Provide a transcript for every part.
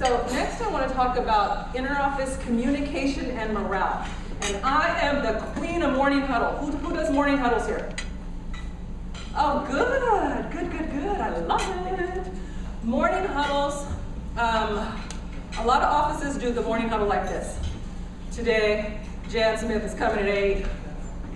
So next I want to talk about inter-office communication and morale. And I am the queen of morning huddle. Who does morning huddles here? Oh, good, good, good, good. I love it. Morning huddles. A lot of offices do the morning huddle like this. Today, Jan Smith is coming at 8.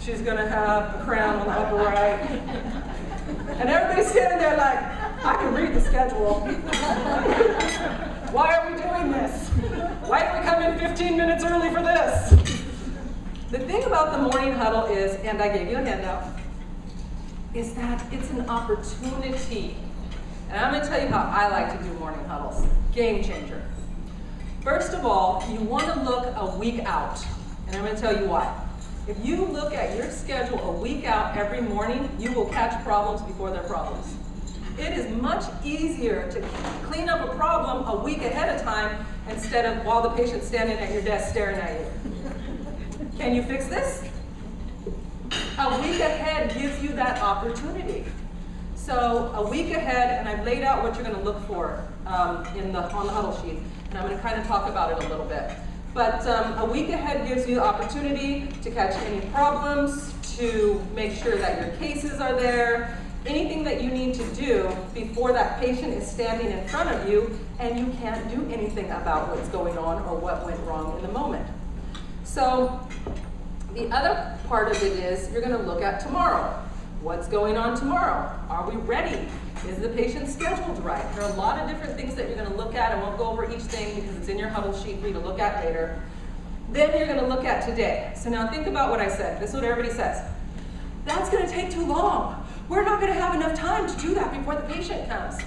She's going to have a crown on the upper right. And everybody's standing there like, I can read the schedule. Why are we doing this? Why did we come in 15 minutes early for this? The thing about the morning huddle is, and I gave you a handout, is that it's an opportunity. And I'm going to tell you how I like to do morning huddles. Game changer. First of all, you want to look a week out. And I'm going to tell you why. If you look at your schedule a week out every morning, you will catch problems before they're problems. It is much easier to clean up a problem a week ahead of time instead of while the patient's standing at your desk staring at you. Can you fix this? A week ahead gives you that opportunity. So a week ahead, and I've laid out what you're going to look for on the huddle sheet, and I'm going to kind of talk about it a little bit. But a week ahead gives you the opportunity to catch any problems, to make sure that your cases are there, anything that you need to do before that patient is standing in front of you and you can't do anything about what's going on or what went wrong in the moment. So the other part of it is you're going to look at tomorrow. What's going on tomorrow? Are we ready? Is the patient scheduled right? There are a lot of different things that you're going to look at. I won't go over each thing because it's in your huddle sheet for you to look at later. Then you're going to look at today. So now think about what I said. This is what everybody says. That's going to take too long. We're not going to have enough time to do that before the patient comes.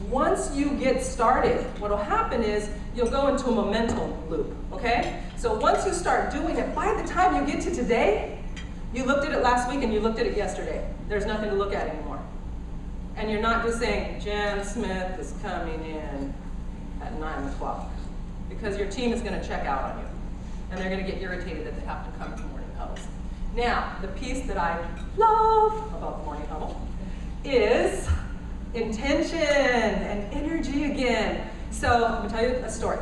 Once you get started, what will happen is you'll go into a momentum loop, okay? So once you start doing it, by the time you get to today, you looked at it last week and you looked at it yesterday. There's nothing to look at anymore. And you're not just saying, Jan Smith is coming in at 9 o'clock, because your team is going to check out on you. And they're going to get irritated that they have to come to morning huddles. Now, the piece that I love about the morning huddle is intention and energy again. So I'm going to tell you a story.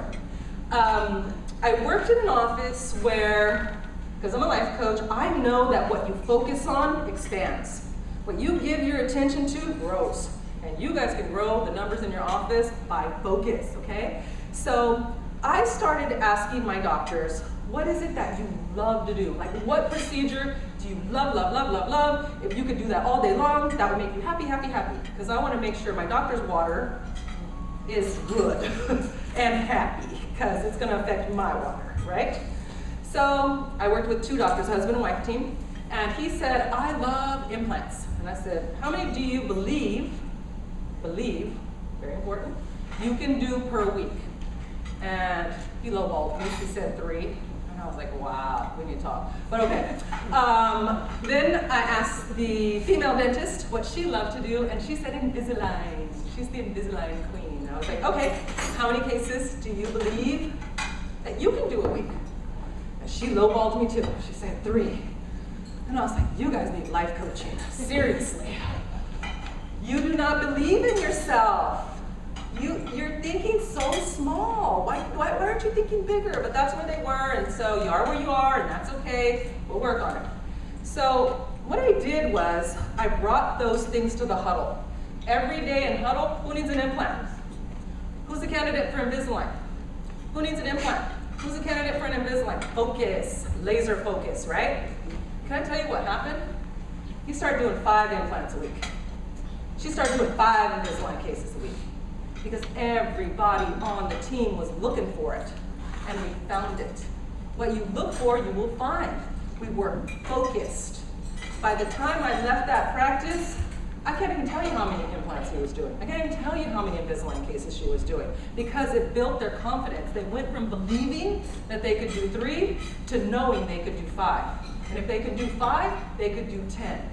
I worked in an office where, because I'm a life coach, I know that what you focus on expands. What you give your attention to grows. And you guys can grow the numbers in your office by focus, okay? So I started asking my doctors, what is it that you love to do? Like, what procedure do you love, love, love, love, love? If you could do that all day long, that would make you happy, happy, happy. Because I want to make sure my doctor's water is good and happy, because it's going to affect my water, right? So I worked with 2 doctors, husband and wife team, and he said, I love implants. And I said, how many do you believe, very important, you can do per week? And he lowballed me, he said 3. And I was like, wow, we need to talk. But okay. Then I asked the female dentist what she loved to do, and she said Invisalign. She's the Invisalign queen. And I was like, okay, how many cases do you believe that you can do a week? And she lowballed me too. She said 3. And I was like, you guys need life coaching. Seriously. You do not believe in yourself. You're thinking so small. Why aren't you thinking bigger? But that's where they were, and so you are where you are, and that's okay. We'll work on it. So what I did was I brought those things to the huddle. Every day in huddle, who needs an implant? Who's a candidate for Invisalign? Who needs an implant? Who's a candidate for an Invisalign? Focus, laser focus, right? Can I tell you what happened? He started doing 5 implants a week. She started doing 5 Invisalign cases a week. Because everybody on the team was looking for it, and we found it. What you look for, you will find. We were focused. By the time I left that practice, I can't even tell you how many implants he was doing. I can't even tell you how many Invisalign cases she was doing, because it built their confidence. They went from believing that they could do 3 to knowing they could do 5. And if they could do 5, they could do 10.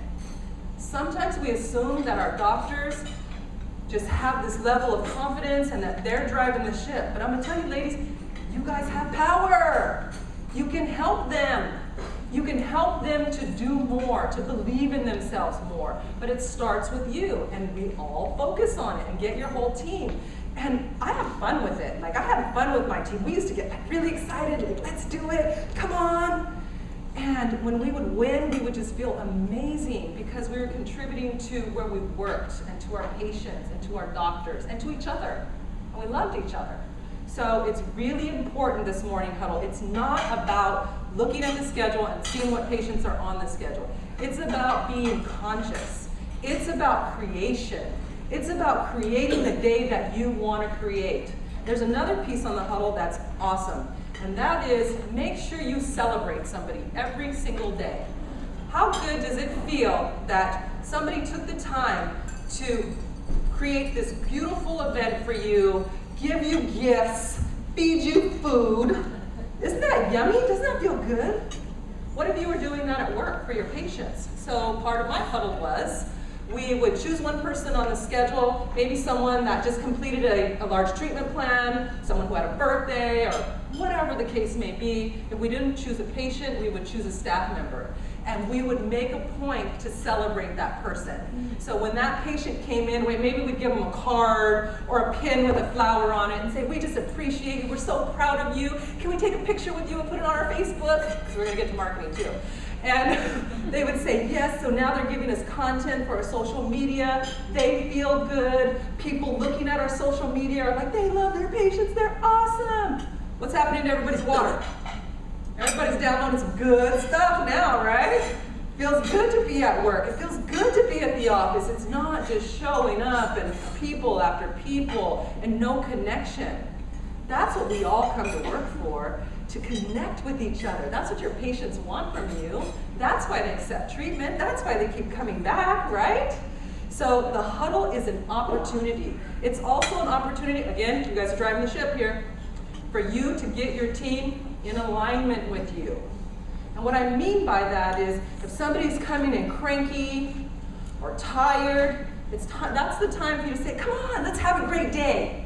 Sometimes we assume that our doctors just have this level of confidence and that they're driving the ship. But I'm going to tell you, ladies, you guys have power. You can help them. You can help them to do more, to believe in themselves more. But it starts with you, and we all focus on it and get your whole team. And I have fun with it. Like, I have fun with my team. We used to get really excited, like, let's do it, come on. And when we would win, we would just feel amazing because we were contributing to where we worked and to our patients and to our doctors and to each other. And we loved each other. So it's really important this morning huddle. It's not about looking at the schedule and seeing what patients are on the schedule. It's about being conscious. It's about creation. It's about creating the day that you want to create. There's another piece on the huddle that's awesome, and that is make sure you celebrate somebody every single day. How good does it feel that somebody took the time to create this beautiful event for you, give you gifts, feed you food? Isn't that yummy? Doesn't that feel good? What if you were doing that at work for your patients? So part of my huddle was, we would choose one person on the schedule, maybe someone that just completed a large treatment plan, someone who had a birthday, or whatever the case may be. If we didn't choose a patient, we would choose a staff member. And we would make a point to celebrate that person. So when that patient came in, maybe we'd give them a card or a pin with a flower on it and say, we just appreciate you, we're so proud of you. Can we take a picture with you and put it on our Facebook? Because we're gonna get to marketing too. And they would say yes, so now they're giving us content for our social media. They feel good. People looking at our social media are like, they love their patients, they're awesome. What's happening to everybody's water? Everybody's downloading some good stuff now, right? Feels good to be at work. It feels good to be at the office. It's not just showing up and people after people and no connection. That's what we all come to work for, to connect with each other. That's what your patients want from you. That's why they accept treatment. That's why they keep coming back, right? So the huddle is an opportunity. It's also an opportunity, again, you guys are driving the ship here, for you to get your team in alignment with you. And what I mean by that is, if somebody's coming in cranky or tired, that's the time for you to say, come on, let's have a great day.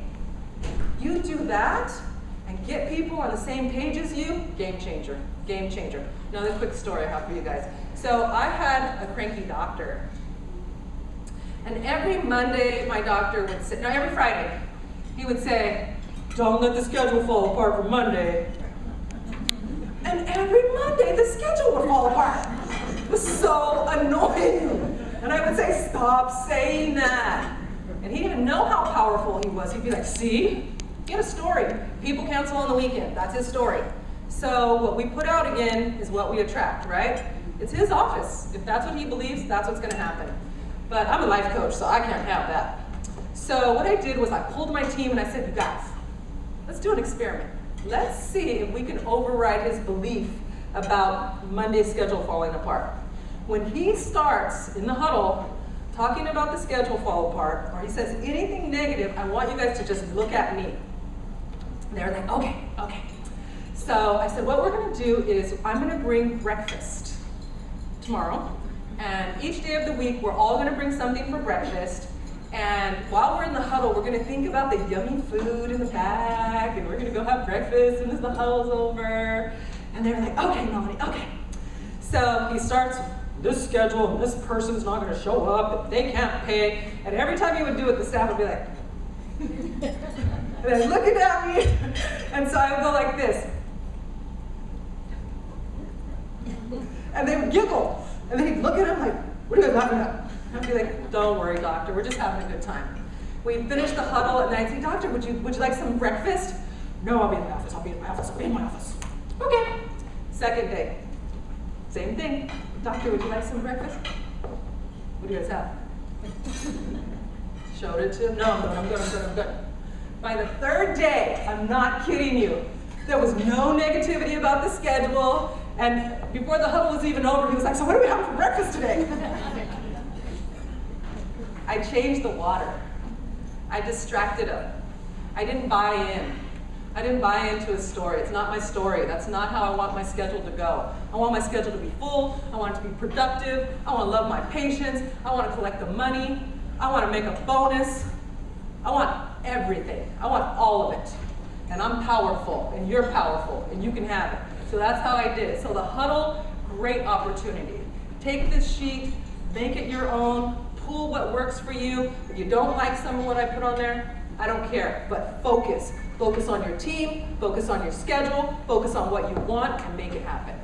You do that and get people on the same page as you, game changer, game changer. Another quick story I have for you guys. So I had a cranky doctor. And every Monday, my doctor would say, no, every Friday, he would say, don't let the schedule fall apart for Monday. And every Monday, the schedule would fall apart. It was so annoying. And I would say, stop saying that. And he didn't even know how powerful he was. He'd be like, see? He had a story. People cancel on the weekend. That's his story. So what we put out again is what we attract, right? It's his office. If that's what he believes, that's what's going to happen. But I'm a life coach, so I can't have that. So what I did was I pulled my team and I said, you guys, let's do an experiment. Let's see if we can override his belief about Monday's schedule falling apart. When he starts in the huddle talking about the schedule fall apart, or he says anything negative, I want you guys to just look at me. And they're like, okay. So I said, what we're gonna do is I'm gonna bring breakfast tomorrow, and each day of the week, we're all gonna bring something for breakfast. And while we're in the huddle, we're gonna think about the yummy food in the back, and we're gonna go have breakfast as the huddle's over. And they're like, okay, Melanie, okay. So he starts this schedule, and this person's not gonna show up, and they can't pay. And every time he would do it, the staff would be like, and they're looking at me. And so I would go like this. And they would giggle. And then he'd look at him like, what are you guys laughing at? I'd be like, don't worry, doctor, we're just having a good time. We'd finish the huddle, and I'd say, doctor, would you like some breakfast? No, I'll be in my office, I'll be in my office. Okay. Second day, same thing. Doctor, would you like some breakfast? What do you guys have? Showed it to him. No, I'm good. By the third day, I'm not kidding you, there was no negativity about the schedule, and before the huddle was even over, he was like, so what do we have for breakfast today? I changed the water. I distracted him. I didn't buy in. I didn't buy into his story. It's not my story. That's not how I want my schedule to go. I want my schedule to be full. I want it to be productive. I want to love my patients. I want to collect the money. I want to make a bonus. I want everything. I want all of it. And I'm powerful, and you're powerful, and you can have it. So that's how I did it. So the huddle, great opportunity. Take this sheet, make it your own, pull what works for you. If you don't like some of what I put on there, I don't care, but focus. Focus on your team, focus on your schedule, focus on what you want, and make it happen.